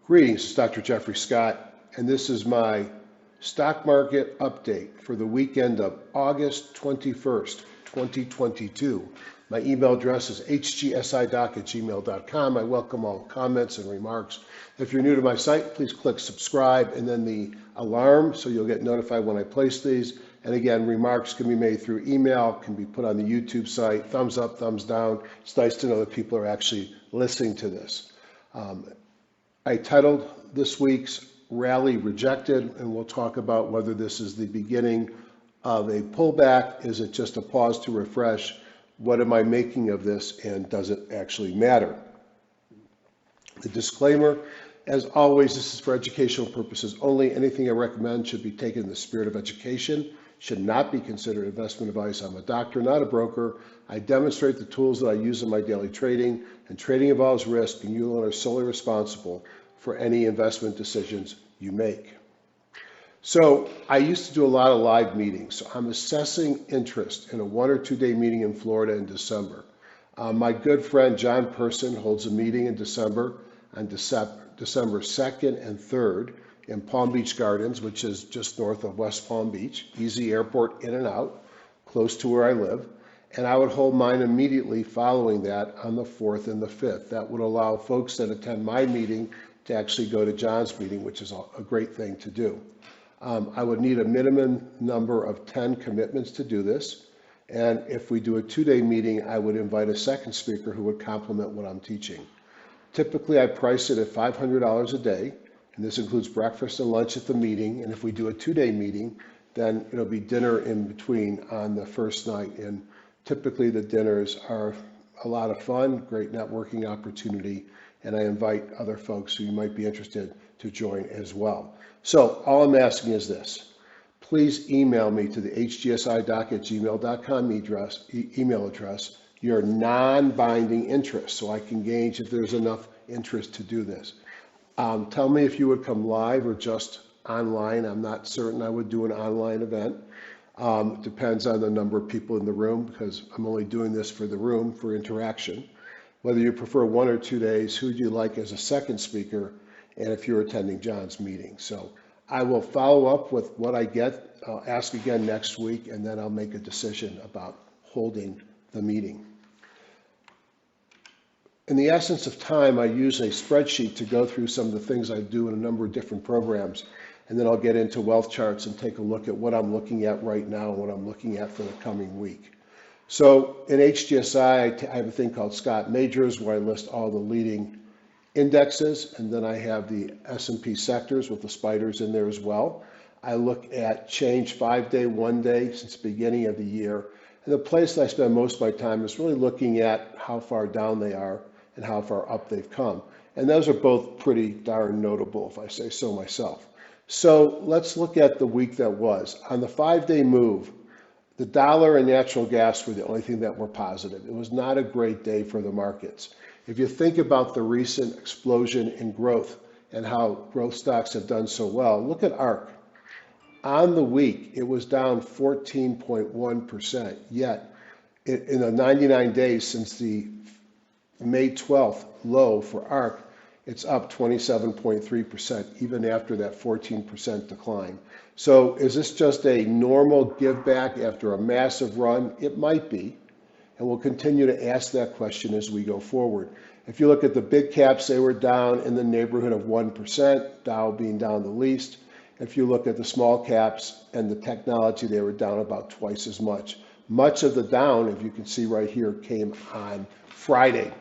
Greetings, it's Dr. Jeffrey Scott, and this is my stock market update for the weekend of August 21st, 2022. My email address is hgsidoc@gmail.com. I welcome all comments and remarks. If you're new to my site, please click subscribe and then the alarm so you'll get notified when I place these. And again, remarks can be made through email, can be put on the YouTube site, thumbs up, thumbs down. It's nice to know that people are actually listening to this. I titled this week's Rally Rejected, and we'll talk about whether this is the beginning of a pullback. Is it just a pause to refresh? What am I making of this, and does it actually matter? The disclaimer, as always, this is for educational purposes only. Anything I recommend should be taken in the spirit of education, should not be considered investment advice. I'm a doctor, not a broker. I demonstrate the tools that I use in my daily trading, and trading involves risk, and you are solely responsible for any investment decisions you make. So I used to do a lot of live meetings. So I'm assessing interest in a 1 or 2 day meeting in Florida in December. My good friend John Person holds a meeting in December on December 2nd and 3rd in Palm Beach Gardens, which is just north of West Palm Beach, easy airport in and out, close to where I live. And I would hold mine immediately following that on the 4th and the 5th. That would allow folks that attend my meeting to actually go to John's meeting, which is a great thing to do. I would need a minimum number of 10 commitments to do this. And if we do a 2-day meeting, I would invite a second speaker who would complement what I'm teaching. Typically, I price it at $500 a day, and this includes breakfast and lunch at the meeting. And if we do a 2-day meeting, then it'll be dinner in between on the first night. And typically the dinners are a lot of fun, great networking opportunity, and I invite other folks who might be interested to join as well. So all I'm asking is this. Please email me to the hgsidoc@gmail.com email address your non-binding interest so I can gauge if there's enough interest to do this. Tell me if you would come live or just online. I'm not certain I would do an online event. Depends on the number of people in the room, because I'm only doing this for the room for interaction. Whether you prefer 1 or 2 days, who do you like as a second speaker, and if you're attending John's meeting. So I will follow up with what I get. I'll ask again next week, and then I'll make a decision about holding the meeting. In the essence of time, I use a spreadsheet to go through some of the things I do in a number of different programs, and then I'll get into wealth charts and take a look at what I'm looking at right now and what I'm looking at for the coming week. So in HGSI, I have a thing called Scott Majors where I list all the leading indexes, and then I have the S&P sectors with the spiders in there as well. I look at change 5-day, 1 day since the beginning of the year. And the place that I spend most of my time is really looking at how far down they are and how far up they've come. And those are both pretty darn notable, if I say so myself. So let's look at the week that was. On the 5-day move, the dollar and natural gas were the only thing that were positive. It was not a great day for the markets. If you think about the recent explosion in growth and how growth stocks have done so well, look at ARK. On the week, it was down 14.1%, yet in the 99 days since the May 12th low for ARK, it's up 27.3%, even after that 14% decline. So is this just a normal give back after a massive run? It might be, and we'll continue to ask that question as we go forward. If you look at the big caps, they were down in the neighborhood of 1%, Dow being down the least. If you look at the small caps and the technology, they were down about twice as much. Much of the down, if you can see right here, came on Friday.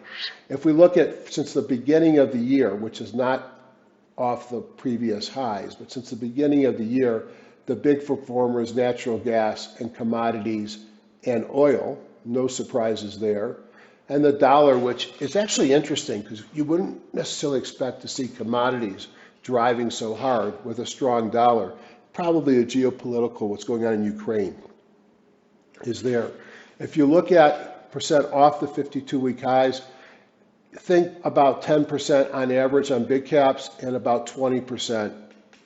If we look at since the beginning of the year, which is not off the previous highs, but since the beginning of the year, the big performers, natural gas and commodities and oil, no surprises there. And the dollar, which is actually interesting because you wouldn't necessarily expect to see commodities driving so hard with a strong dollar. Probably a geopolitical, what's going on in Ukraine is there. If you look at percent off the 52-week highs, think about 10% on average on big caps and about 20%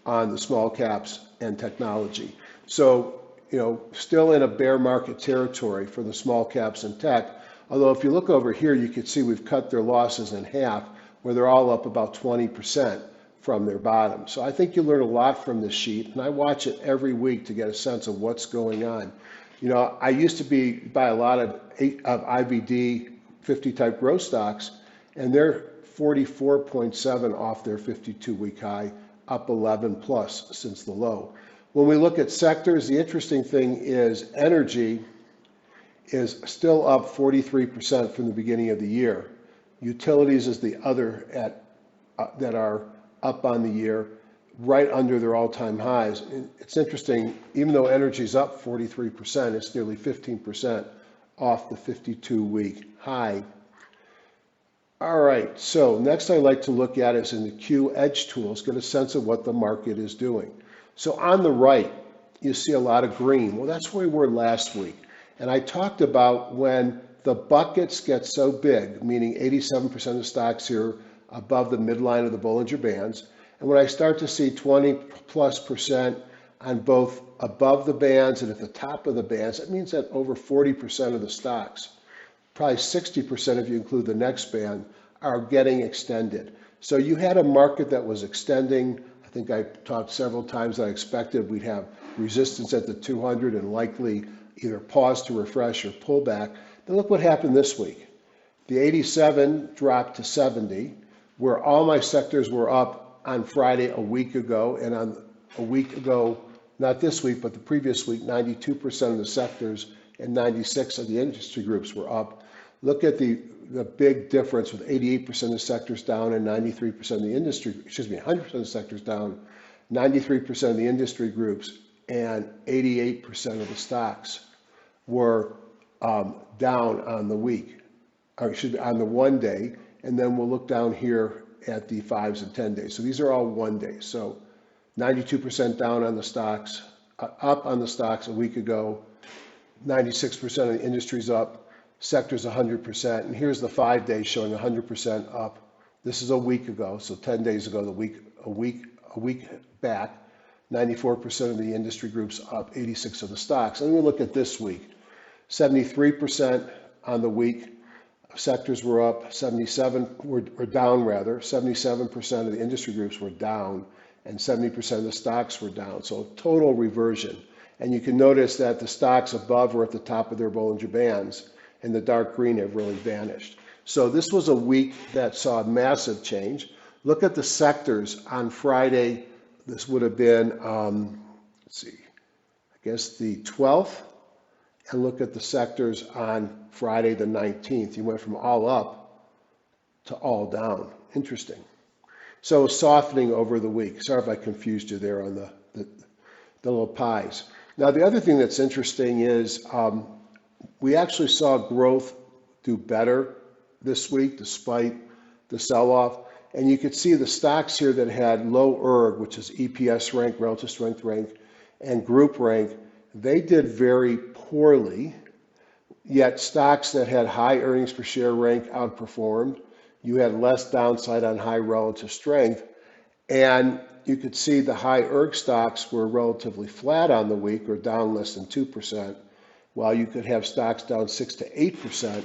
on the small caps and technology. So, still in a bear market territory for the small caps and tech. Although if you look over here, you can see we've cut their losses in half, where they're all up about 20%. from their bottom. So I think you learn a lot from this sheet, and I watch it every week to get a sense of what's going on. You know, I used to buy a lot of IBD 50 type growth stocks, and they're 44.7 off their 52-week high, up 11 plus since the low. When we look at sectors, the interesting thing is energy is still up 43% from the beginning of the year. Utilities is the other that are up on the year, right under their all-time highs. It's interesting, even though energy is up 43%, it's nearly 15% off the 52-week high. All right, so next I'd like to look at is in the Q Edge tools, get a sense of what the market is doing. So on the right, you see a lot of green. Well, that's where we were last week. And I talked about when the buckets get so big, meaning 87% of stocks here above the midline of the Bollinger Bands. And when I start to see 20+% on both above the bands and at the top of the bands, that means that over 40% of the stocks, probably 60% if you include the next band, are getting extended. So you had a market that was extending. I think I talked several times that I expected we'd have resistance at the 200 and likely either pause to refresh or pull back. Then look what happened this week. The 87 dropped to 70, where all my sectors were up on Friday a week ago, and on a week ago, not this week, but the previous week, 92% of the sectors and 96 of the industry groups were up. Look at the big difference with 88% of the sectors down and 93% of the industry, 100% of the sectors down, 93% of the industry groups, and 88% of the stocks were down on the week, or on the 1 day, and then we'll look down here at the 5s and 10 days. So these are all 1 day. So 92% down on the stocks, up on the stocks a week ago, 96% of the industry's up, sectors 100%, and here's the 5 days showing 100% up. This is a week ago, so 10 days ago, a week back, 94% of the industry groups up, 86 of the stocks. And we look at this week, 73% on the week, sectors were up, 77% of the industry groups were down, and 70% of the stocks were down. So total reversion. And you can notice that the stocks above are at the top of their Bollinger Bands, and the dark green have really vanished. So this was a week that saw a massive change. Look at the sectors on Friday. This would have been, let's see, I guess the 12th. And look at the sectors on Friday the 19th. You went from all up to all down. Interesting. So softening over the week. Sorry if I confused you there on the little pies. Now the other thing that's interesting is we actually saw growth do better this week despite the sell-off. And you could see the stocks here that had low ERG, which is EPS rank, relative strength rank, and group rank, they did very poorly, yet stocks that had high earnings per share rank outperformed. You had less downside on high relative strength, and you could see the high ERG stocks were relatively flat on the week or down less than 2%, while you could have stocks down 6 to 8%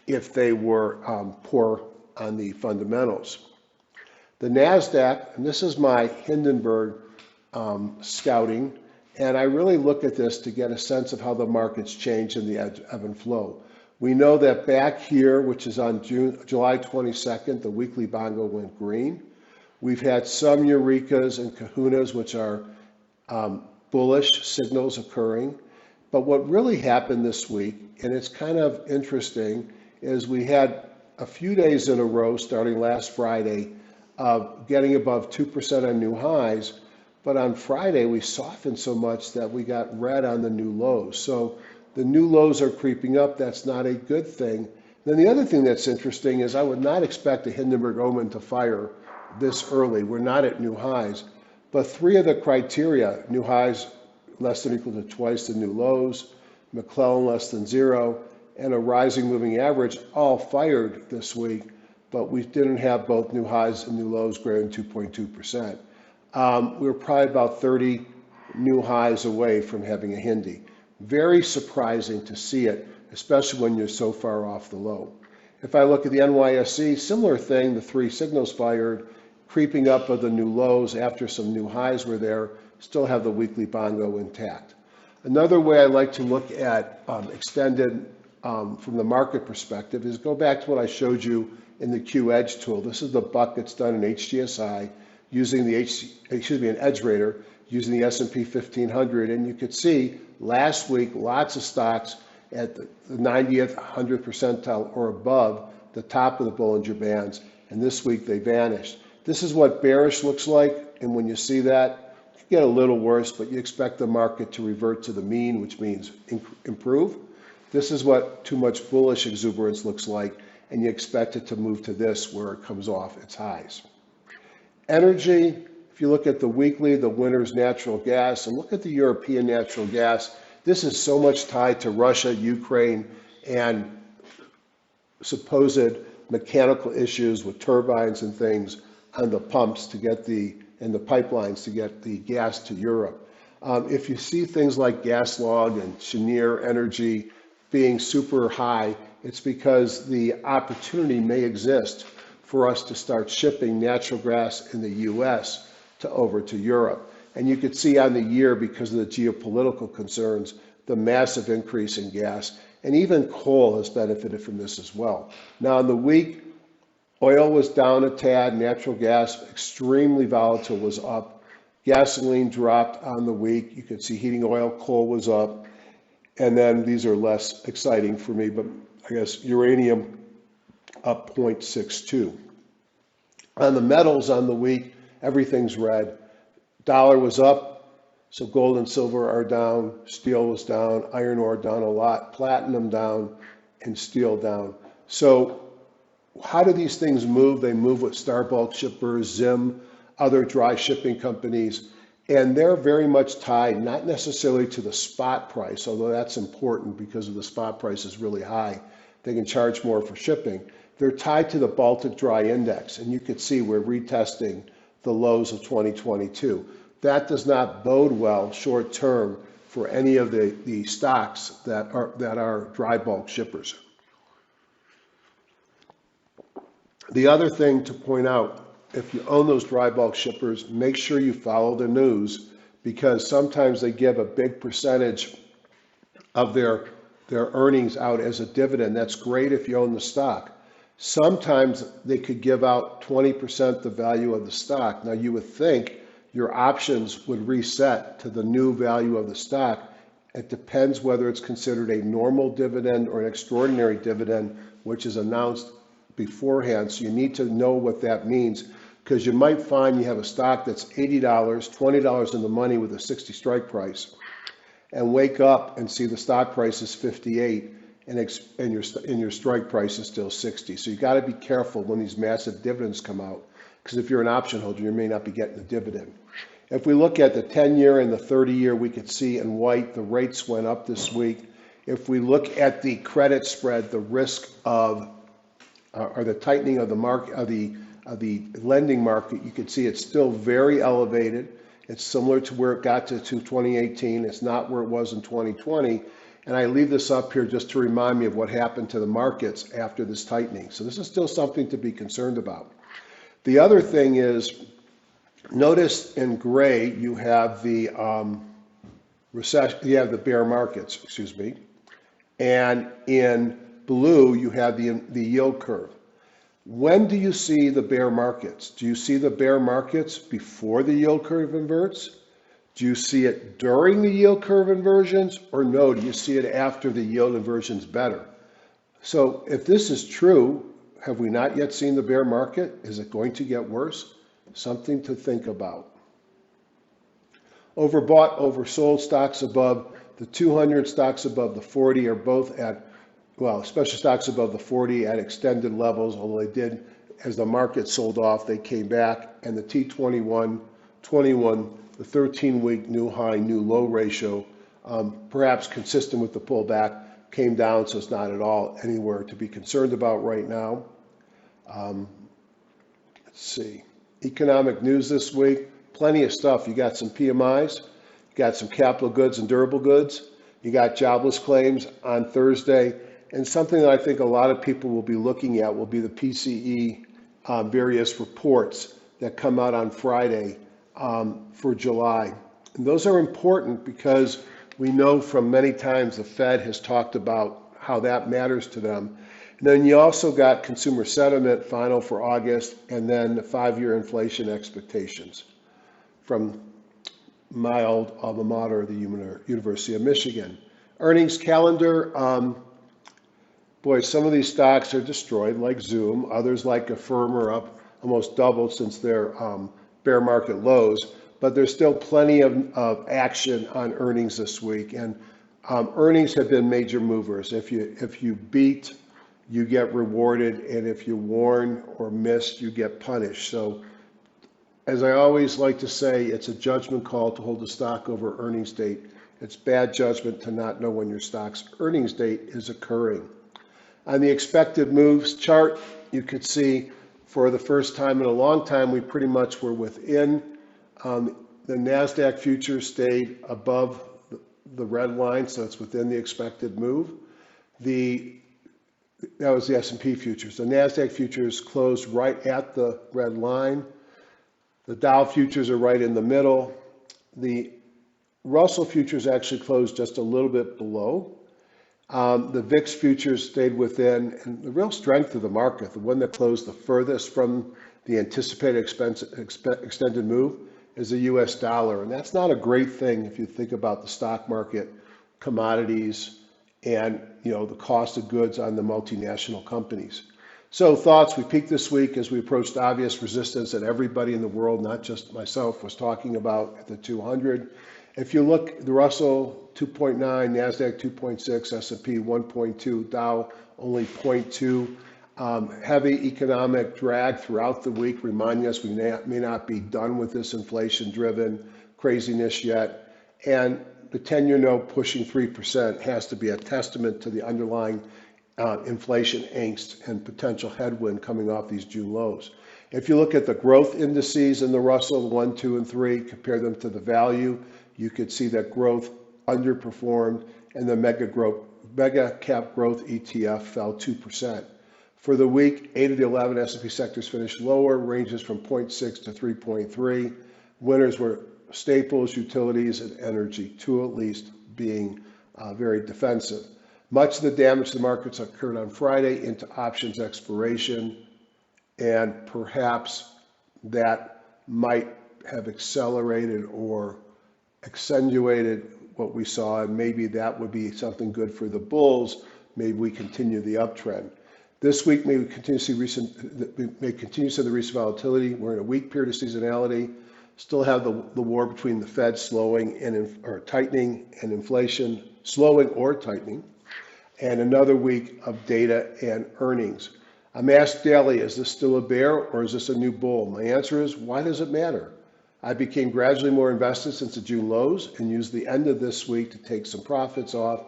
if they were poor on the fundamentals. The NASDAQ, and this is my Hindenburg scouting, and I really look at this to get a sense of how the markets change in the ebb and flow. We know that back here, which is on July 22nd, the weekly bongo went green. We've had some eurekas and kahunas, which are bullish signals occurring. But what really happened this week, and it's kind of interesting, is we had a few days in a row, starting last Friday, of getting above 2% on new highs. But on Friday, we softened so much that we got red on the new lows. So the new lows are creeping up. That's not a good thing. Then the other thing that's interesting is I would not expect a Hindenburg omen to fire this early. We're not at new highs. But three of the criteria, new highs less than or equal to twice the new lows, McClellan less than 0, and a rising moving average, all fired this week. But we didn't have both new highs and new lows greater than 2.2%. We were probably about 30 new highs away from having a Hindi. Very surprising to see it, especially when you're so far off the low. If I look at the NYSE, similar thing, the three signals fired, creeping up of the new lows after some new highs were there, still have the weekly bongo intact. Another way I like to look at extended from the market perspective is go back to what I showed you in the Q Edge tool. This is the buck that's done in HGSI using the an edge rater using the S&P 1500, and you could see last week lots of stocks at the 90th, 100th percentile or above the top of the Bollinger Bands, and this week they vanished. This is what bearish looks like, and when you see that, you get a little worse, but you expect the market to revert to the mean, which means improve. This is what too much bullish exuberance looks like, and you expect it to move to this where it comes off its highs. Energy, if you look at the weekly, the winter's natural gas, and look at the European natural gas, this is so much tied to Russia, Ukraine, and supposed mechanical issues with turbines and things on the pumps to get the pipelines to get the gas to Europe. If you see things like GasLog and Cheniere Energy being super high, it's because the opportunity may exist for us to start shipping natural gas in the US over to Europe. And you could see on the year, because of the geopolitical concerns, the massive increase in gas, and even coal has benefited from this as well. Now in the week, oil was down a tad, natural gas, extremely volatile, was up. Gasoline dropped on the week. You could see heating oil, coal was up. And then these are less exciting for me, but I guess uranium up 0.62. On the metals on the week, everything's red. Dollar was up, so gold and silver are down. Steel was down, iron ore down a lot, platinum down, and steel down. So how do these things move? They move with Star Bulk shippers, Zim, other dry shipping companies, and they're very much tied, not necessarily to the spot price, although that's important because if the spot price is really high, they can charge more for shipping. They're tied to the Baltic Dry Index, and you could see we're retesting the lows of 2022. That does not bode well short term for any of the stocks that are dry bulk shippers. The other thing to point out, if you own those dry bulk shippers, make sure you follow the news, because sometimes they give a big percentage of their earnings out as a dividend. That's great if you own the stock. Sometimes they could give out 20% the value of the stock. Now you would think your options would reset to the new value of the stock. It depends whether it's considered a normal dividend or an extraordinary dividend, which is announced beforehand. So you need to know what that means, because you might find you have a stock that's $80, $20 in the money with a 60 strike price, and wake up and see the stock price is 58 and your strike price is still 60. So you got to be careful when these massive dividends come out, because if you're an option holder, you may not be getting the dividend. If we look at the 10-year and the 30-year, we could see in white the rates went up this week. If we look at the credit spread, the risk of or the tightening of the market of the lending market, you can see it's still very elevated. It's similar to where it got to 2018. It's not where it was in 2020. And I leave this up here just to remind me of what happened to the markets after this tightening. So this is still something to be concerned about. The other thing is, notice in gray you have the recession, you have the bear markets, excuse me, and in blue you have the yield curve. When do you see the bear markets? Do you see the bear markets before the yield curve inverts? Do you see it during the yield curve inversions, or no, do you see it after the yield inversion's better? So if this is true, have we not yet seen the bear market? Is it going to get worse? Something to think about. Overbought, oversold, stocks above the 200, stocks above the 40 are both at, well, especially stocks above the 40 at extended levels, although they did, as the market sold off, they came back, and the T21, 21, the 13-week new high, new low ratio, perhaps consistent with the pullback, came down, so it's not at all anywhere to be concerned about right now. Let's see. Economic news this week, plenty of stuff. You got some PMIs, you got some capital goods and durable goods, you got jobless claims on Thursday, and something that I think a lot of people will be looking at will be the PCE various reports that come out on Friday for July. And those are important because we know from many times the Fed has talked about how that matters to them. And then you also got consumer sentiment final for August, and then the 5-year inflation expectations from my old alma mater, the University of Michigan. Earnings calendar, boy, some of these stocks are destroyed, like Zoom. Others, like Affirm, are up almost doubled since their bear market lows. But there's still plenty of action on earnings this week. And earnings have been major movers. If you beat, you get rewarded. And if you warn or miss, you get punished. So as I always like to say, it's a judgment call to hold the stock over earnings date. It's bad judgment to not know when your stock's earnings date is occurring. On the expected moves chart, you could see for the first time in a long time, we pretty much were within. The NASDAQ futures stayed above the red line, so it's within the expected move. That was the S&P futures. The NASDAQ futures closed right at the red line. The Dow futures are right in the middle. The Russell futures actually closed just a little bit below. The VIX futures stayed within, and the real strength of the market, the one that closed the furthest from the anticipated extended move, is the US dollar. And that's not a great thing if you think about the stock market, commodities, and the cost of goods on the multinational companies. So thoughts, we peaked this week as we approached obvious resistance that everybody in the world, not just myself, was talking about at the 200. If you look, the Russell 2.9, NASDAQ 2.6, S&P 1.2, Dow only 0.2. Heavy economic drag throughout the week, reminding us we may not be done with this inflation-driven craziness yet. And the 10-year note pushing 3% has to be a testament to the underlying inflation angst and potential headwind coming off these June lows. If you look at the growth indices in the Russell 1, 2, and 3, compare them to the value, you could see that growth underperformed and the mega cap growth ETF fell 2%. For the week, 8 of the 11 S&P sectors finished lower, ranges from 0.6 to 3.3. Winners were staples, utilities, and energy, two at least being very defensive. Much of the damage to the markets occurred on Friday into options expiration, and perhaps that might have accelerated or accentuated what we saw, and maybe that would be something good for the bulls. Maybe we continue the uptrend. This week, may continue to see the recent volatility. We're in a weak period of seasonality. Still have the war between the Fed slowing or tightening and inflation slowing or tightening, and another week of data and earnings. I'm asked daily, is this still a bear or is this a new bull? My answer is, why does it matter? I became gradually more invested since the June lows and used the end of this week to take some profits off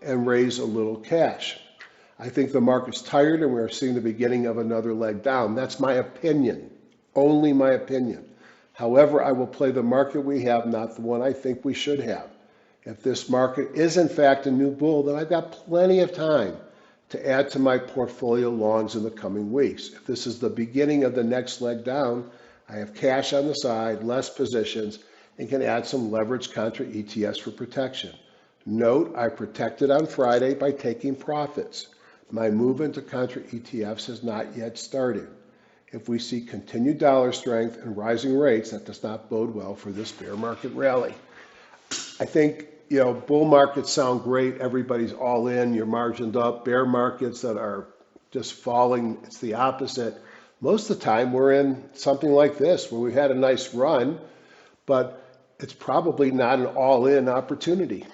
and raise a little cash. I think the market's tired and we're seeing the beginning of another leg down. That's my opinion, only my opinion. However, I will play the market we have, not the one I think we should have. If this market is in fact a new bull, then I've got plenty of time to add to my portfolio longs in the coming weeks. If this is the beginning of the next leg down, I have cash on the side, less positions, and can add some leverage contra ETFs for protection. Note, I protected on Friday by taking profits. My move into contra ETFs has not yet started. If we see continued dollar strength and rising rates, that does not bode well for this bear market rally. I think, bull markets sound great. Everybody's all in, you're margined up. Bear markets that are just falling, it's the opposite. Most of the time we're in something like this where we had a nice run, but it's probably not an all-in opportunity.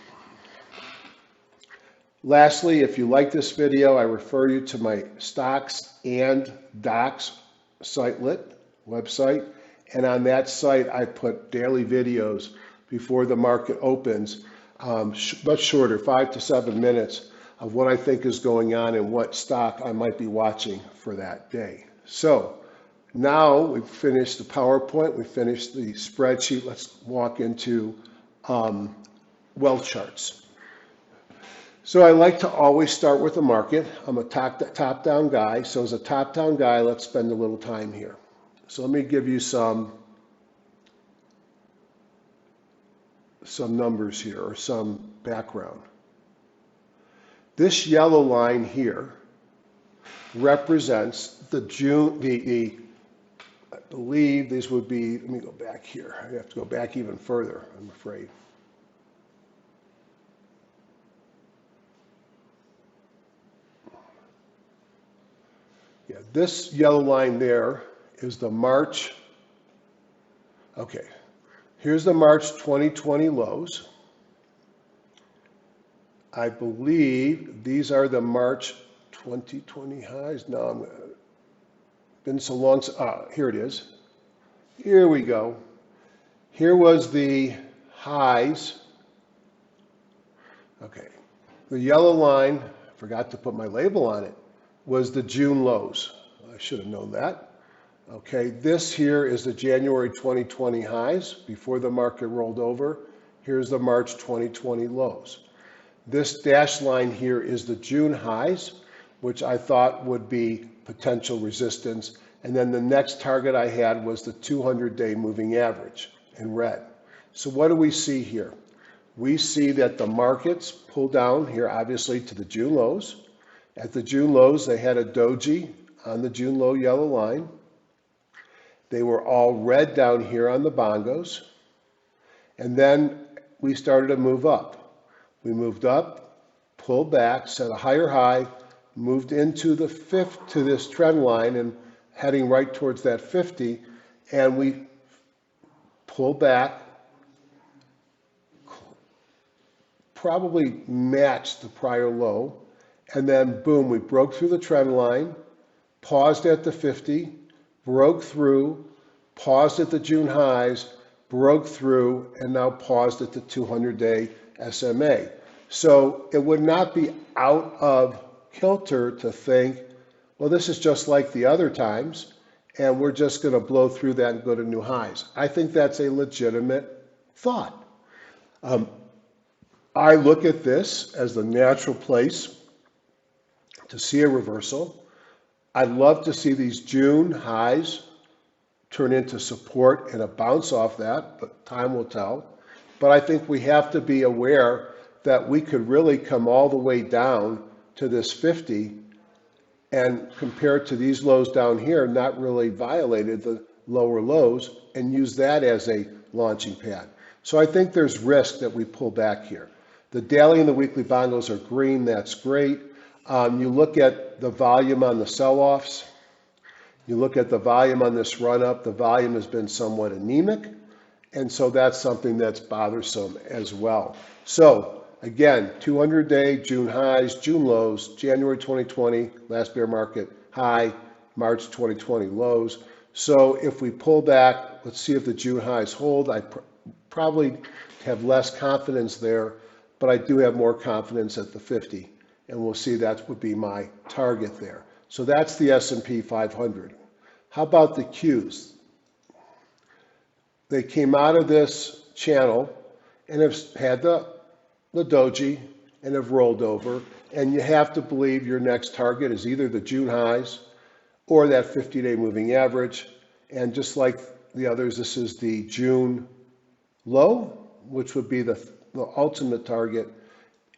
Lastly, if you like this video, I refer you to my Stocks and Docs sitelet website. And on that site, I put daily videos before the market opens, much shorter, 5 to 7 minutes of what I think is going on and what stock I might be watching for that day. So now we've finished the PowerPoint, we've finished the spreadsheet. Let's walk into wealth charts. So I like to always start with the market. I'm a top-down guy. So as a top-down guy, let's spend a little time here. So let me give you some numbers here, or some background. This yellow line here represents the June, I believe these would be, let me go back here. I have to go back even further, I'm afraid. Yeah, this yellow line there is the March. Okay, here's the March 2020 lows. I believe these are the March 2020 highs. No, been so long. Here it is. Here we go. Here was the highs. Okay, the yellow line, forgot to put my label on it, was the June lows. I should have known that. Okay, this here is the January 2020 highs before the market rolled over. Here's the March 2020 lows. This dashed line here is the June highs, which I thought would be potential resistance. And then the next target I had was the 200-day moving average in red. So what do we see here? We see that the markets pull down here, obviously, to the June lows. At the June lows, they had a doji on the June low yellow line. They were all red down here on the bongos. And then we started to move up. We moved up, pulled back, set a higher high, moved into the fifth to this trend line and heading right towards that 50. And we pulled back, probably matched the prior low. And then boom, we broke through the trend line, paused at the 50, broke through, paused at the June highs, broke through, and now paused at the 200-day SMA. So it would not be out of kilter to think, well, this is just like the other times, and we're just going to blow through that and go to new highs. I think that's a legitimate thought. I look at this as the natural place to see a reversal. I'd love to see these June highs turn into support and a bounce off that, but time will tell. But I think we have to be aware that we could really come all the way down to this 50 and compared to these lows down here, not really violated the lower lows and use that as a launching pad. So I think there's risk that we pull back here. The daily and the weekly bongos are green, that's great. You look at the volume on the sell-offs, you look at the volume on this run-up, the volume has been somewhat anemic, and so that's something that's bothersome as well. So again, 200-day June highs, June lows, January 2020, last bear market high, March 2020 lows. So if we pull back, let's see if the June highs hold. I probably have less confidence there, but I do have more confidence at the 50. And we'll see that would be my target there. So that's the S&P 500. How about the Qs? They came out of this channel and have had the doji and have rolled over. And you have to believe your next target is either the June highs or that 50-day moving average. And just like the others, this is the June low, which would be the ultimate target.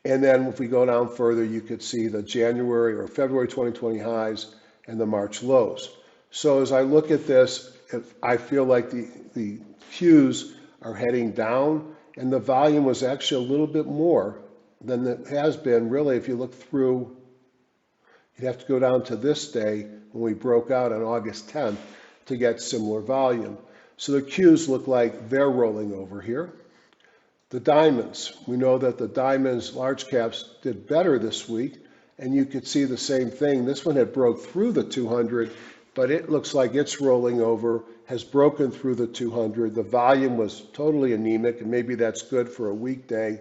And then if we go down further, you could see the January or February 2020 highs and the March lows. So as I look at this, I feel like the Qs are heading down, and the volume was actually a little bit more than it has been. Really, if you look through, you'd have to go down to this day when we broke out on August 10th to get similar volume. So the Qs look like they're rolling over here. The diamonds, we know that the diamonds large caps did better this week, and you could see the same thing. This one had broke through the 200, but it looks like it's rolling over, has broken through the 200. The volume was totally anemic, and maybe that's good for a weekday.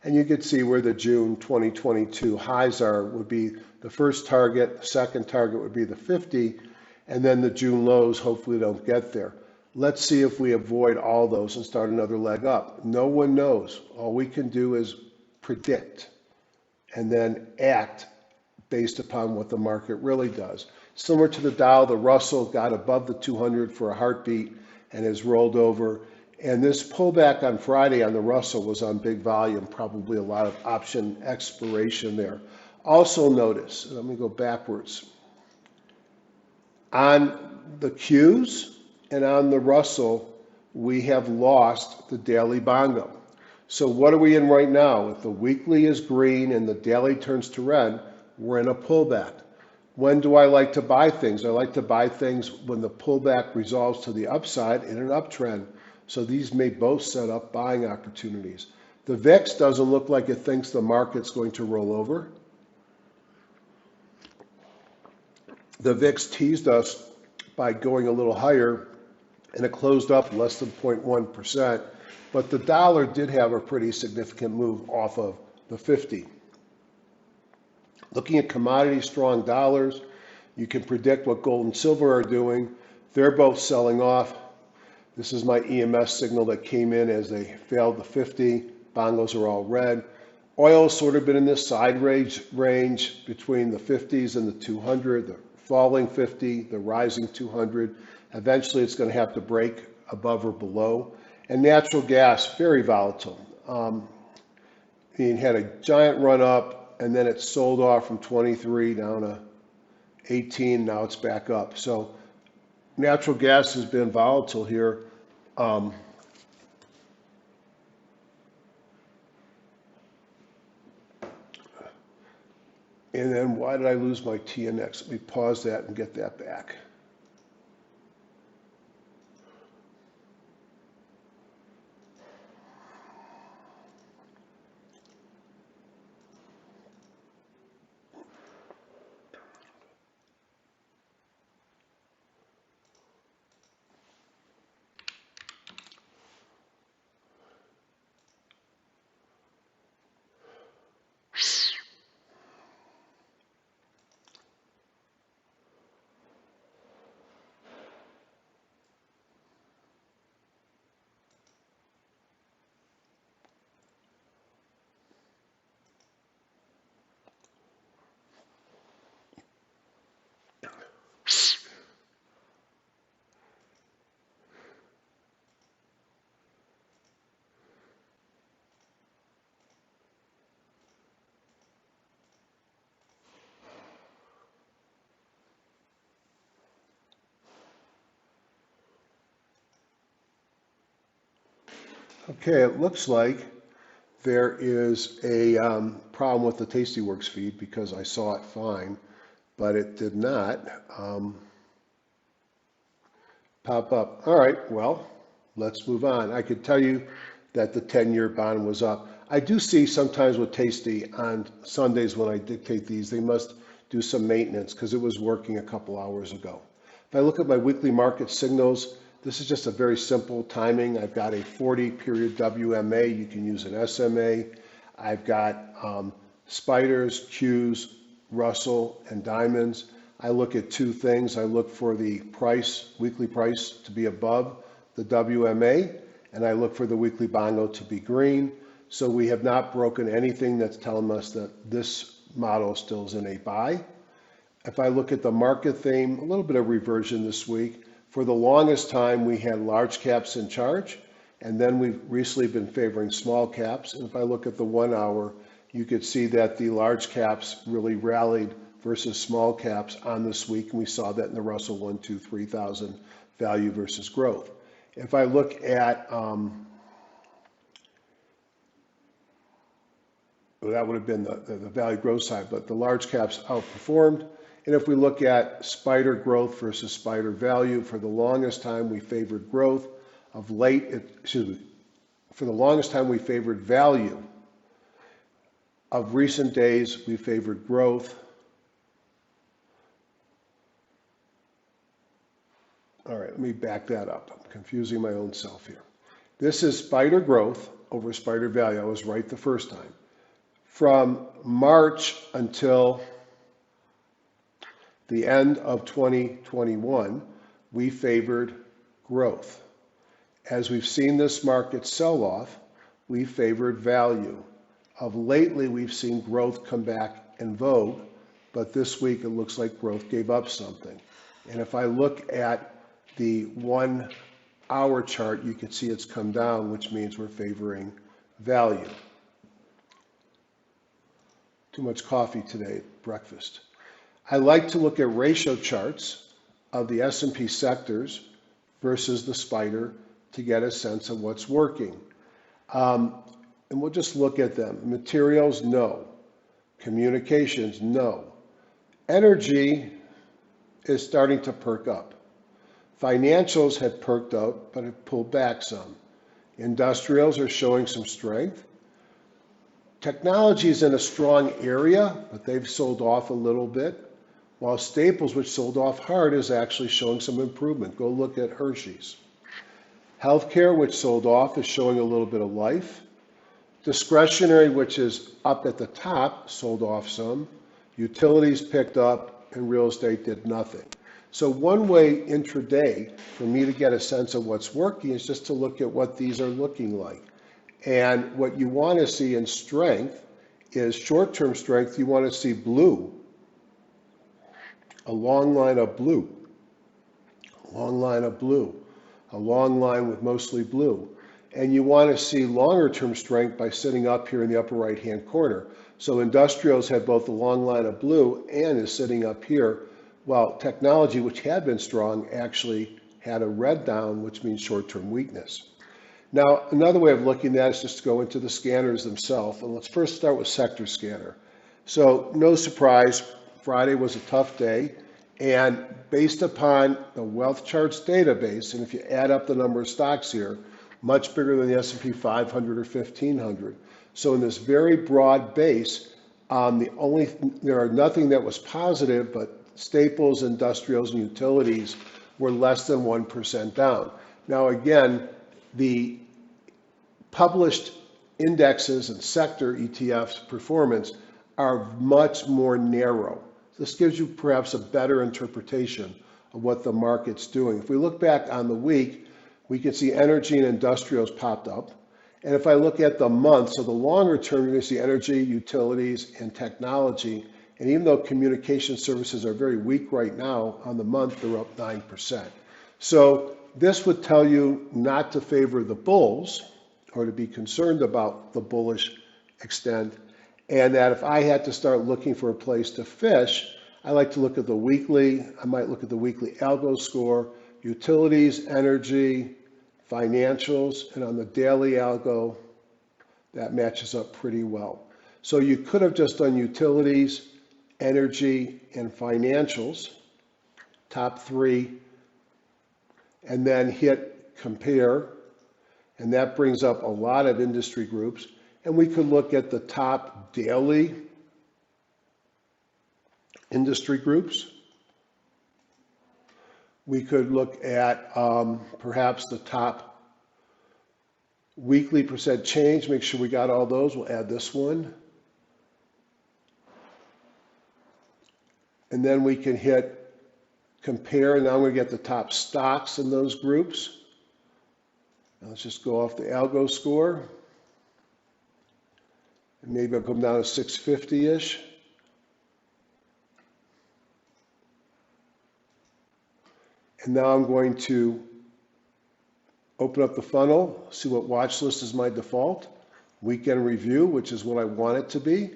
And you could see where the June 2022 highs are, would be the first target, the second target would be the 50, and then the June lows hopefully don't get there. Let's see if we avoid all those and start another leg up. No one knows. All we can do is predict and then act based upon what the market really does. Similar to the Dow, the Russell got above the 200 for a heartbeat and has rolled over. And this pullback on Friday on the Russell was on big volume, probably a lot of option expiration there. Also notice, let me go backwards, on the Qs and on the Russell, we have lost the daily bongo. So what are we in right now? If the weekly is green and the daily turns to red, we're in a pullback. When do I like to buy things? I like to buy things when the pullback resolves to the upside in an uptrend. So these may both set up buying opportunities. The VIX doesn't look like it thinks the market's going to roll over. The VIX teased us by going a little higher, and it closed up less than 0.1%. But the dollar did have a pretty significant move off of the 50. Looking at commodity strong dollars, you can predict what gold and silver are doing. They're both selling off. This is my EMS signal that came in as they failed the 50. Bongos are all red. Oil's sort of been in this side range between the 50s and the 200, the falling 50, the rising 200. Eventually it's going to have to break above or below. And natural gas, very volatile. It had a giant run up, and then it sold off from 23 down to 18. Now it's back up. So natural gas has been volatile here. And then why did I lose my TNX? Let me pause that and get that back. Okay, it looks like there is a problem with the Tastyworks feed because I saw it fine, but it did not pop up. All right, well, let's move on. I could tell you that the 10-year bond was up. I do see sometimes with Tasty on Sundays when I dictate these, they must do some maintenance because it was working a couple hours ago. If I look at my weekly market signals, this is just a very simple timing. I've got a 40-period WMA. You can use an SMA. I've got spiders, Qs, Russell, and diamonds. I look at two things. I look for the price, weekly price, to be above the WMA, and I look for the weekly bongo to be green. So we have not broken anything that's telling us that this model still is in a buy. If I look at the market theme, a little bit of reversion this week. For the longest time, we had large caps in charge, and then we've recently been favoring small caps. And if I look at the 1 hour, you could see that the large caps really rallied versus small caps on this week, and we saw that in the Russell 1, 2, 3,000 value versus growth. If I look at, well, that would have been the value growth side, but the large caps outperformed. And if we look at spider growth versus spider value, for the longest time we favored growth. Of late, for the longest time we favored value. Of recent days, we favored growth. All right, let me back that up. I'm confusing my own self here. This is spider growth over spider value. I was right the first time. From March until the end of 2021, we favored growth. As we've seen this market sell off, we favored value. Of lately, we've seen growth come back in vogue. but this week it looks like growth gave up something. And if I look at the 1 hour chart, you can see it's come down, which means we're favoring value. Too much coffee today at breakfast. I like to look at ratio charts of the S&P sectors versus the spider to get a sense of what's working. And we'll just look at them. Materials, no. Communications, no. Energy is starting to perk up. Financials had perked up, but have pulled back some. Industrials are showing some strength. Technology is in a strong area, but they've sold off a little bit. While staples, which sold off hard, is actually showing some improvement. Go look at Hershey's. Healthcare, which sold off, is showing a little bit of life. Discretionary, which is up at the top, sold off some. Utilities picked up, and real estate did nothing. So one way intraday for me to get a sense of what's working is just to look at what these are looking like. And what you want to see in strength is short-term strength. You want to see blue, a long line of blue, a long line of blue, a long line with mostly blue. And you want to see longer term strength by sitting up here in the upper right hand corner. So industrials had both a long line of blue and is sitting up here, while technology, which had been strong, actually had a red down, which means short term weakness. Now, another way of looking at it is just to go into the scanners themselves. And let's first start with sector scanner. So no surprise, Friday was a tough day. And based upon the wealth charts database, and if you add up the number of stocks here, much bigger than the S&P 500 or 1500. So in this very broad base, there are nothing that was positive, but staples, industrials, and utilities were less than 1% down. Now again, the published indexes and sector ETFs performance are much more narrow. This gives you perhaps a better interpretation of what the market's doing. If we look back on the week, we can see energy and industrials popped up. And if I look at the month, so the longer term, you're going to see energy, utilities, and technology. And even though communication services are very weak right now, on the month, they're up 9%. So this would tell you not to favor the bulls or to be concerned about the bullish extent. And that if I had to start looking for a place to fish, I like to look at the weekly. I might look at the weekly algo score, utilities, energy, financials, and on the daily algo, that matches up pretty well. So you could have just done utilities, energy, and financials, top three, and then hit compare, and that brings up a lot of industry groups. And we could look at the top daily industry groups. We could look at perhaps the top weekly percent change, make sure we got all those. We'll add this one. And then we can hit compare. Now I'm going to get the top stocks in those groups. Now let's just go off the algo score. And maybe I'll come down to 650-ish. And now I'm going to open up the funnel, see what watch list is my default, weekend review, which is what I want it to be.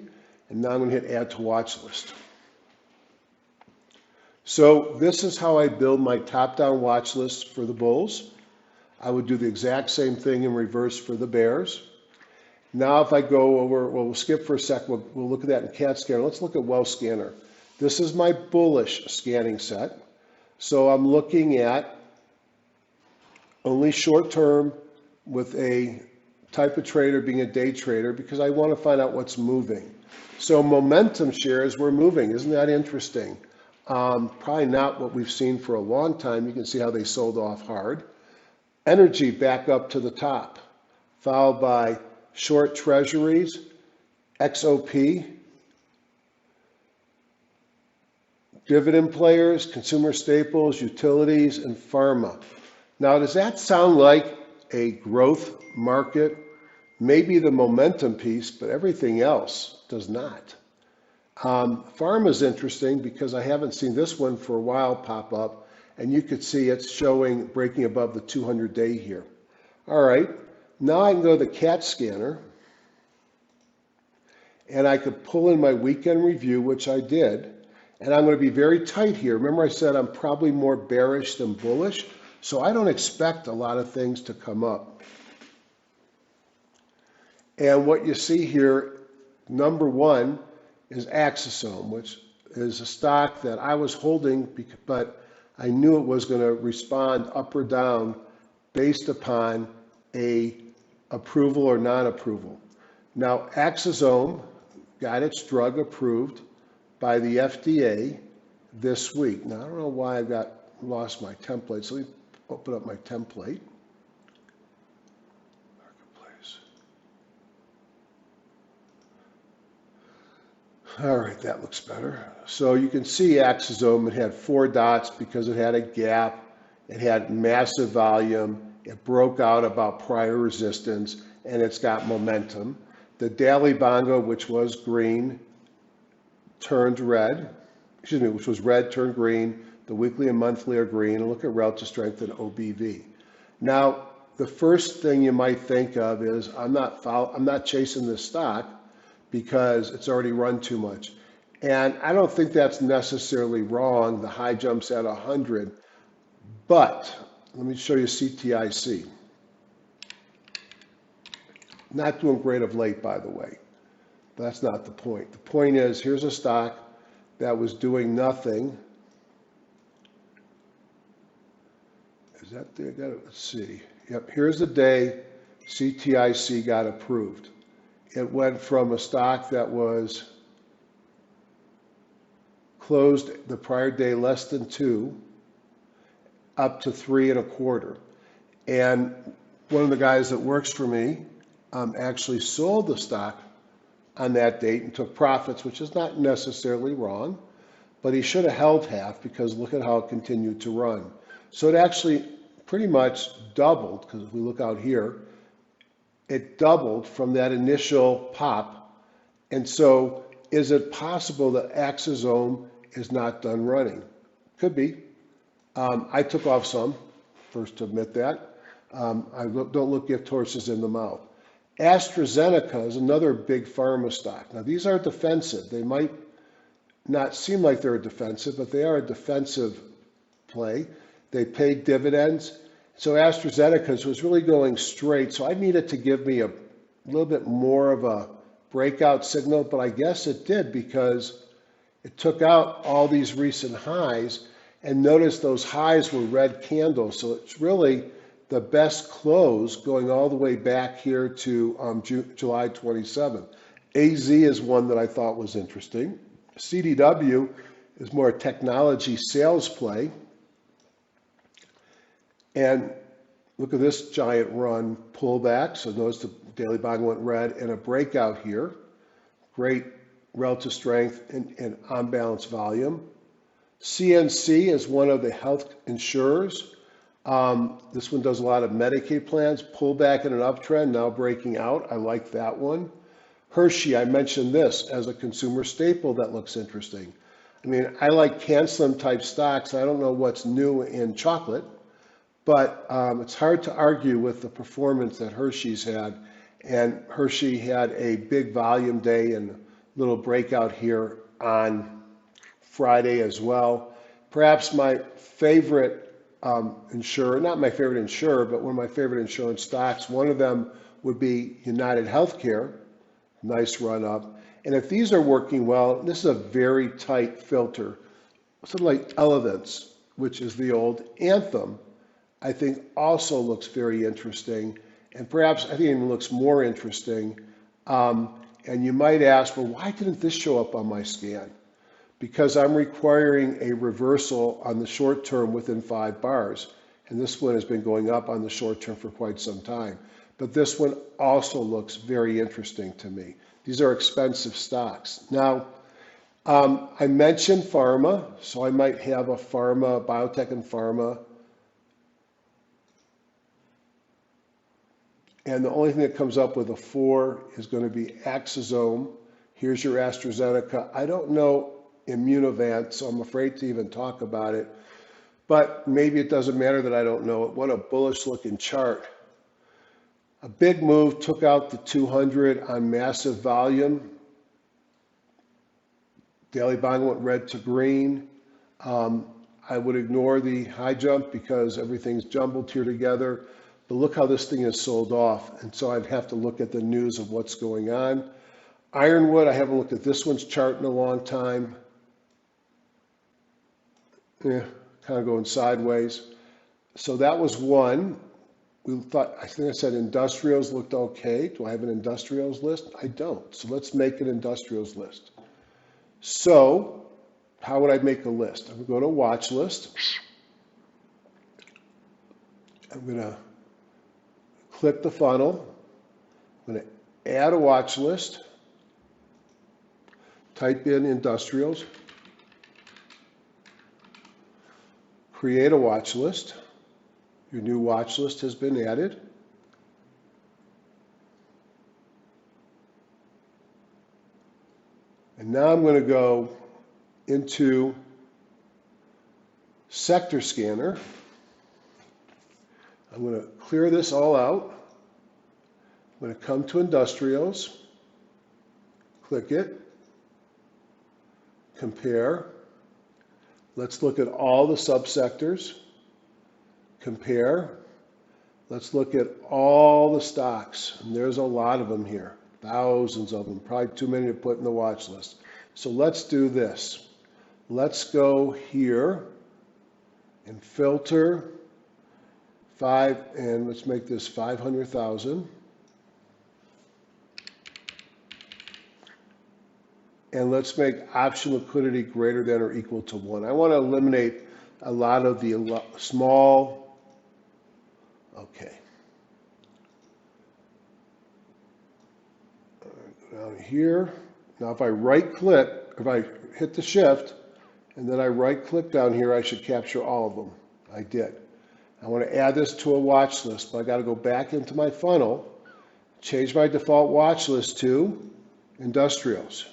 And now I'm going to hit add to watch list. So this is how I build my top-down watch list for the bulls. I would do the exact same thing in reverse for the bears. Now if I go over, well, we'll skip for a sec, we'll look at that in CAT scanner. Let's look at Wealth Scanner. This is my bullish scanning set. So I'm looking at only short term with a type of trader being a day trader because I want to find out what's moving. So momentum shares were moving. Isn't that interesting? Probably not what we've seen for a long time. You can see how they sold off hard. Energy back up to the top, followed by short treasuries, XOP, dividend players, consumer staples, utilities, and pharma. Now, does that sound like a growth market? Maybe the momentum piece, but everything else does not. Pharma is interesting because I haven't seen this one for a while pop up, and you could see it's showing breaking above the 200-day here. All right, now I can go to the CAT scanner, and I could pull in my weekend review, which I did, and I'm going to be very tight here. Remember I said I'm probably more bearish than bullish, so I don't expect a lot of things to come up. And what you see here, number one, is Axosome, which is a stock that I was holding, but I knew it was going to respond up or down based upon a approval or non-approval. Now, Axosome got its drug approved by the FDA this week. Now, I don't know why I lost my template, so let me open up my template. Marketplace. All right, that looks better. So you can see Axosome, it had 4 dots because it had a gap, it had massive volume, it broke out about prior resistance, and it's got momentum. The daily bongo, which was green, turned red, which was red turned green. The weekly and monthly are green. And look at relative strength and OBV. Now, the first thing you might think of is I'm not chasing this stock because it's already run too much. And I don't think that's necessarily wrong. The high jumps at 100, but let me show you CTIC. Not doing great of late, by the way. That's not the point. The point is, here's a stock that was doing nothing. Is that there? Let's see. Yep, here's the day CTIC got approved. It went from a stock that was closed the prior day less than 2 up to 3.25. And one of the guys that works for me actually sold the stock on that date and took profits, which is not necessarily wrong, but he should have held half because look at how it continued to run. So it actually pretty much doubled, because if we look out here, it doubled from that initial pop. And so is it possible that Axosome is not done running? Could be. I took off some, first to admit that. I don't look gift horses in the mouth. AstraZeneca is another big pharma stock. Now, these are defensive. They might not seem like they're defensive, but they are a defensive play. They paid dividends. So AstraZeneca was really going straight. So I needed to give me a little bit more of a breakout signal, but I guess it did because it took out all these recent highs, and notice those highs were red candles. So it's really the best close going all the way back here to July 27th. AZ is one that I thought was interesting. CDW is more a technology sales play. And look at this giant run pullback. So notice the daily bond went red and a breakout here. Great relative strength and on-balance volume. CNC is one of the health insurers. This one does a lot of Medicaid plans, pullback in an uptrend, now breaking out. I like that one. Hershey, I mentioned this as a consumer staple that looks interesting. I mean, I like CanSlim type stocks. I don't know what's new in chocolate, but it's hard to argue with the performance that Hershey's had. And Hershey had a big volume day and a little breakout here on Friday as well. Perhaps my favorite insurer, not my favorite insurer, but one of my favorite insurance stocks. One of them would be United Healthcare, nice run up. And if these are working well, this is a very tight filter. Something like Elevance, which is the old Anthem, I think also looks very interesting. And perhaps I think it even looks more interesting. And you might ask, well, why didn't this show up on my scan? Because I'm requiring a reversal on the short term within 5 bars. And this one has been going up on the short term for quite some time. But this one also looks very interesting to me. These are expensive stocks. Now, I mentioned pharma, so I might have a pharma, biotech and pharma. And the only thing that comes up with a 4 is going to be Axosome Here's your AstraZeneca. I don't know Immunovant, so I'm afraid to even talk about it. But maybe it doesn't matter that I don't know it. What a bullish looking chart. A big move took out the 200 on massive volume. Daily bond went red to green. I would ignore the high jump because everything's jumbled here together. But look how this thing is sold off. And so I'd have to look at the news of what's going on. Ironwood, I haven't looked at this one's chart in a long time. Yeah, kind of going sideways. So that was one. I think I said industrials looked okay. Do I have an industrials list? I don't. So let's make an industrials list. So how would I make a list? I'm going to go to watch list. I'm going to click the funnel. I'm going to add a watch list. Type in industrials. Create a watch list. Your new watch list has been added. And now I'm going to go into sector scanner. I'm going to clear this all out. I'm going to come to industrials, click it, compare. Let's look at all the subsectors, compare. Let's look at all the stocks, and there's a lot of them here, thousands of them, probably too many to put in the watch list. So let's do this. Let's go here and filter 5, and let's make this 500,000. And let's make option liquidity greater than or equal to 1. I want to eliminate a lot of the small, okay. Go down here. Now if I right click, if I hit the shift, and then I right click down here, I should capture all of them. I did. I want to add this to a watch list, but I got to go back into my funnel, change my default watch list to industrials.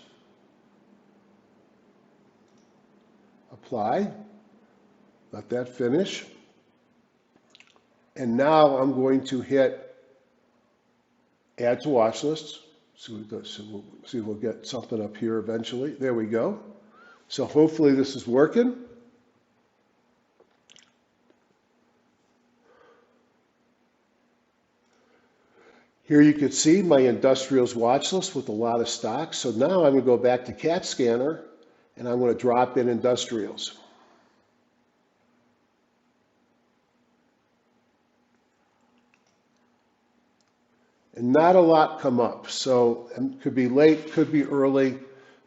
Apply, let that finish. And now I'm going to hit add to watch list. So we'll get something up here eventually. There we go. So hopefully this is working. Here you can see my industrials watch list with a lot of stocks. So now I'm going to go back to CAT scanner and I'm going to drop in industrials. And not a lot come up. So it could be late, could be early,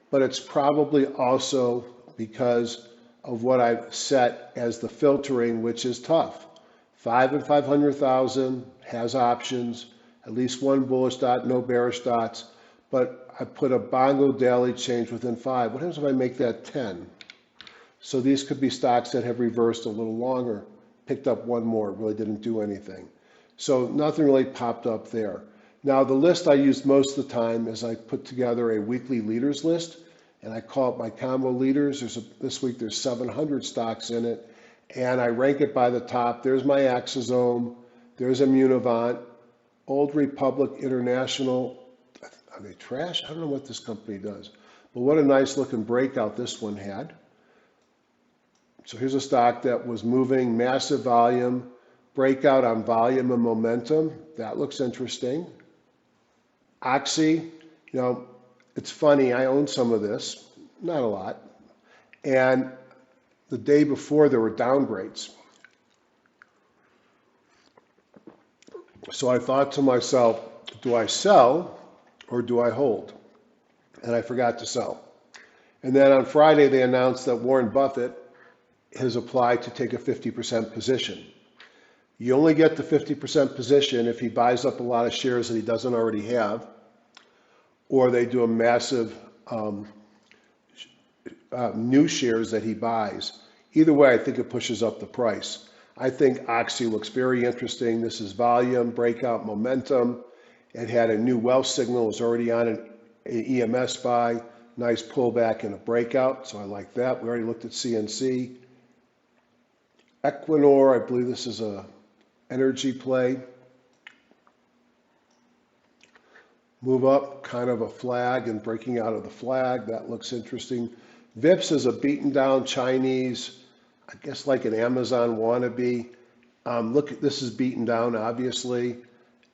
but it's probably also because of what I've set as the filtering, which is tough. 5 and 500,000 has options, at least one bullish dot, no bearish dots, but I put a bongo daily change within 5. What happens if I make that 10? So these could be stocks that have reversed a little longer, picked up one more, really didn't do anything. So nothing really popped up there. Now the list I use most of the time is I put together a weekly leaders list, and I call it my combo leaders. This week there's 700 stocks in it, and I rank it by the top. There's my Axosome, there's Immunovant, Old Republic International. Are they trash? I don't know what this company does, but what a nice looking breakout this one had. So here's a stock that was moving massive volume, breakout on volume and momentum. That looks interesting. Oxy, it's funny, I own some of this, not a lot. And the day before there were downgrades. So I thought to myself, do I sell or do I hold? And I forgot to sell. And then on Friday they announced that Warren Buffett has applied to take a 50% position. You only get the 50% position if he buys up a lot of shares that he doesn't already have, or they do a massive new shares that he buys. Either way, I think it pushes up the price. I think Oxy looks very interesting. This is volume, breakout, momentum. It had a new wealth signal, was already on an a EMS buy, nice pullback and a breakout, so I like that. We already looked at CNC. Equinor, I believe this is a energy play. Move up, kind of a flag and breaking out of the flag. That looks interesting. VIPS is a beaten down Chinese, I guess like an Amazon wannabe. Look, this is beaten down, obviously.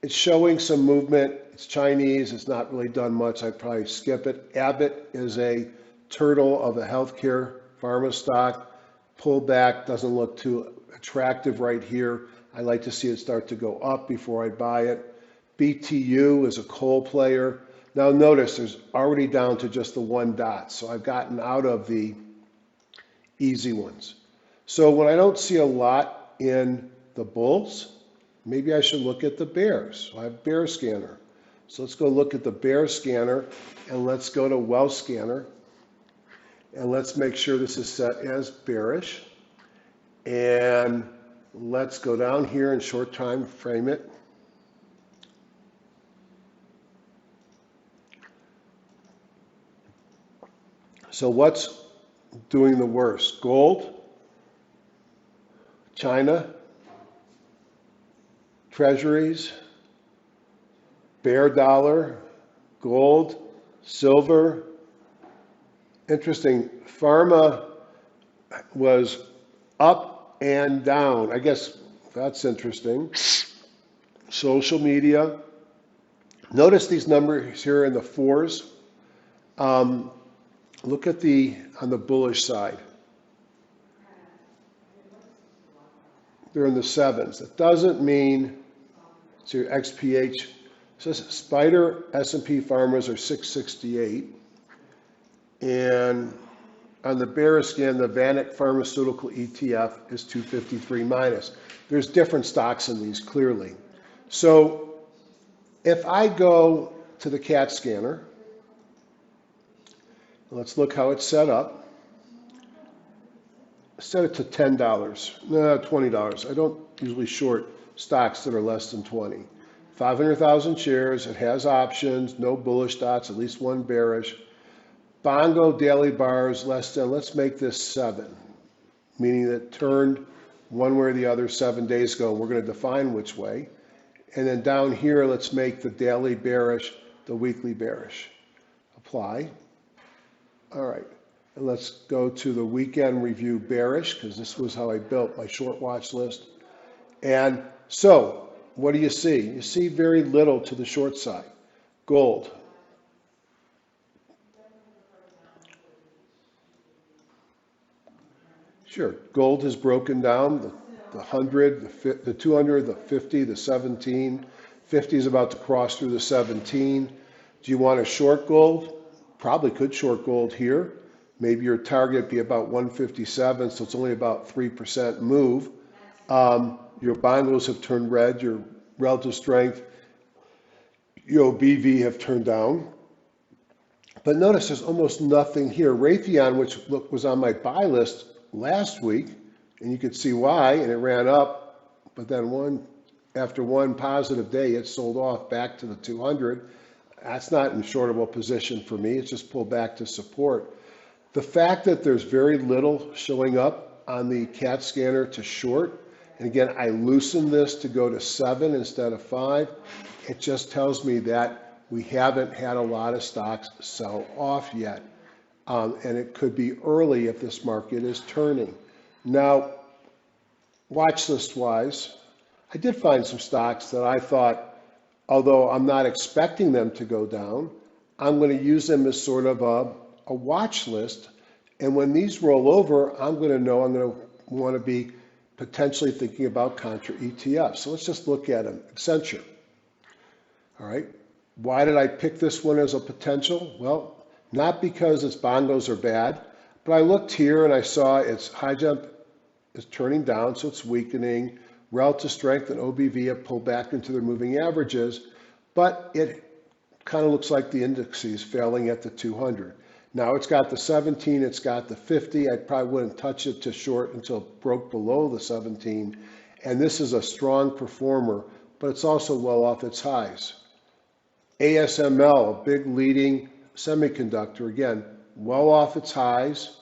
It's showing some movement. It's Chinese. It's not really done much. I'd probably skip it. Abbott is a turtle of a healthcare pharma stock. Pulled back, doesn't look too attractive right here. I like to see it start to go up before I buy it. BTU is a coal player. Now notice there's already down to just the one dot. So I've gotten out of the easy ones. So when I don't see a lot in the bulls, maybe I should look at the bears. So I have bear scanner. So let's go look at the bear scanner and let's go to well scanner. And let's make sure this is set as bearish. And let's go down here and short time frame it. So what's doing the worst? Gold, China, treasuries, bear dollar, gold, silver. Interesting, pharma was up and down. I guess that's interesting. Social media. Notice these numbers here in the fours. Look at on the bullish side. They're in the sevens. That doesn't mean, so your XPH says Spider S&P farmers are 668. And on the bear scan, the Vanek Pharmaceutical ETF is 253 minus. There's different stocks in these, clearly. So if I go to the CAT scanner, let's look how it's set up. Set it to $10, no, $20. I don't usually short stocks that are less than 20. 500,000 shares, it has options, no bullish dots, at least one bearish. Bongo daily bars less than, let's make this 7, meaning that turned one way or the other 7 days ago. We're going to define which way. And then down here, let's make the daily bearish, the weekly bearish. Apply. All right, and let's go to the weekend review bearish, because this was how I built my short watch list. And so, what do you see? You see very little to the short side. Gold. Sure, gold has broken down, the 100, the 200, the 50, the 17. 50 is about to cross through the 17. Do you want to short gold? Probably could short gold here. Maybe your target be about 157, so it's only about 3% move. Your bongos have turned red, your relative strength, your BV have turned down. But notice there's almost nothing here. Raytheon, which was on my buy list last week, and you could see why, and it ran up, but then after one positive day, it sold off back to the 200. That's not in shortable position for me. It's just pulled back to support. The fact that there's very little showing up on the CAT scanner to short, and again, I loosened this to go to 7 instead of 5, it just tells me that we haven't had a lot of stocks sell off yet. And it could be early if this market is turning. Now, watch list wise, I did find some stocks that I thought, although I'm not expecting them to go down, I'm going to use them as sort of a watch list. And when these roll over, I'm going to know I'm going to want to be potentially thinking about contra ETFs. So let's just look at them. Accenture. All right. Why did I pick this one as a potential? Well, not because its bongos are bad, but I looked here and I saw its high jump is turning down, so it's weakening. Relative strength and OBV have pulled back into their moving averages, but it kind of looks like the index is failing at the 200. Now it's got the 17, it's got the 50. I probably wouldn't touch it to short until it broke below the 17. And this is a strong performer, but it's also well off its highs. ASML, a big leading Semiconductor, again, well off its highs,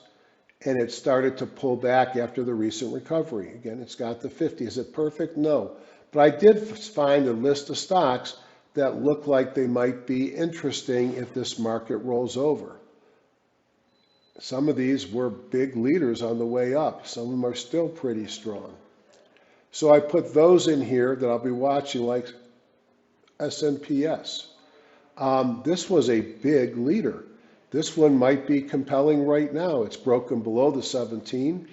and it started to pull back after the recent recovery. Again, it's got the 50. Is it perfect? No. But I did find a list of stocks that look like they might be interesting if this market rolls over. Some of these were big leaders on the way up. Some of them are still pretty strong. So I put those in here that I'll be watching, like SNPS. This was a big leader. This one might be compelling right now. It's broken below the 17.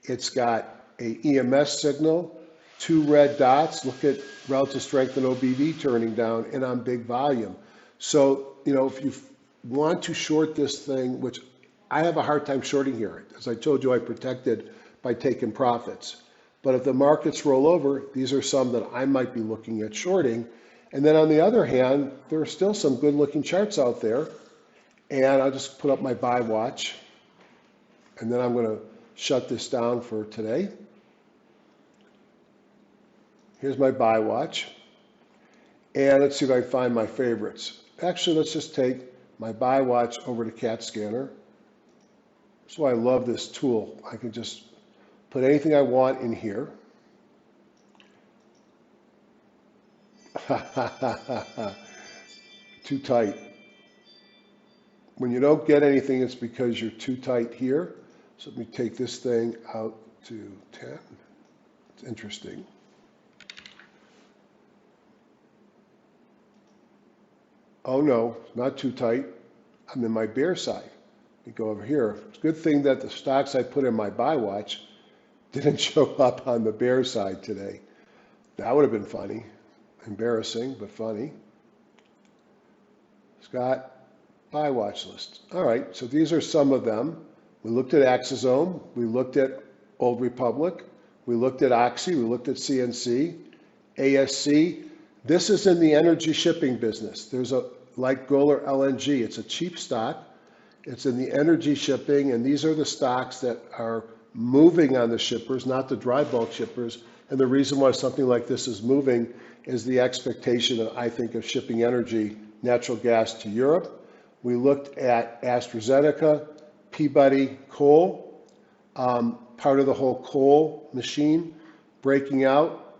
It's got a EMS signal, 2 red dots. Look at relative strength and OBV turning down and on big volume. So, if you want to short this thing, which I have a hard time shorting here. As I told you, I protected by taking profits. But if the markets roll over, these are some that I might be looking at shorting. And then on the other hand, there are still some good looking charts out there. And I'll just put up my buy watch. And then I'm going to shut this down for today. Here's my buy watch. And let's see if I can find my favorites. Actually, let's just take my buy watch over to CAT Scanner. That's why I love this tool. I can just put anything I want in here. Too tight. When you don't get anything, it's because you're too tight here. So let me take this thing out to 10. It's interesting. Oh no, not too tight. I'm in my bear side. Let me go over here. It's a good thing that the stocks I put in my buy watch didn't show up on the bear side today. That would have been funny. Embarrassing, but funny. Scott, buy watch list. All right, so these are some of them. We looked at Axosome. We looked at Old Republic. We looked at Oxy. We looked at CNC, ASC. This is in the energy shipping business. There's a, like Golar LNG, it's a cheap stock. It's in the energy shipping, and these are the stocks that are moving on the shippers, not the dry bulk shippers. And the reason why something like this is moving is the expectation, I think, of shipping energy, natural gas to Europe. We looked at AstraZeneca, Peabody Coal, part of the whole coal machine breaking out.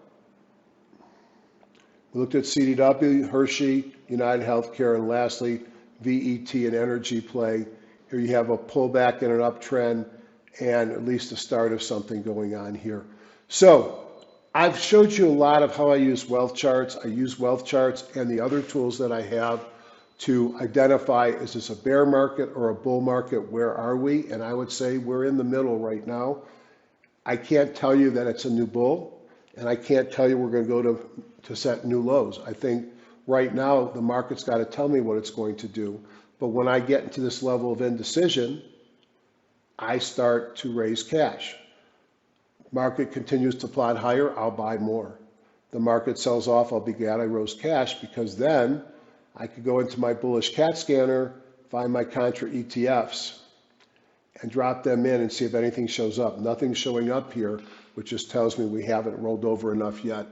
We looked at CDW, Hershey, United Healthcare, and lastly, VET, an energy play. Here you have a pullback and an uptrend, and at least the start of something going on here. So I've showed you a lot of how I use wealth charts. I use wealth charts and the other tools that I have to identify, is this a bear market or a bull market? Where are we? And I would say we're in the middle right now. I can't tell you that it's a new bull, and I can't tell you we're going to go to set new lows. I think right now the market's got to tell me what it's going to do. But when I get into this level of indecision, I start to raise cash. Market continues to plot higher, I'll buy more. The market sells off, I'll be glad I rose cash, because then I could go into my bullish CAT scanner, find my contra ETFs, and drop them in and see if anything shows up. Nothing's showing up here, which just tells me we haven't rolled over enough yet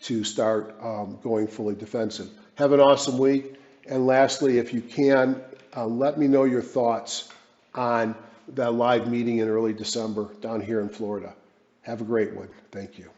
to start going fully defensive. Have an awesome week. And lastly, if you can, let me know your thoughts on that live meeting in early December down here in Florida. Have a great one. Thank you.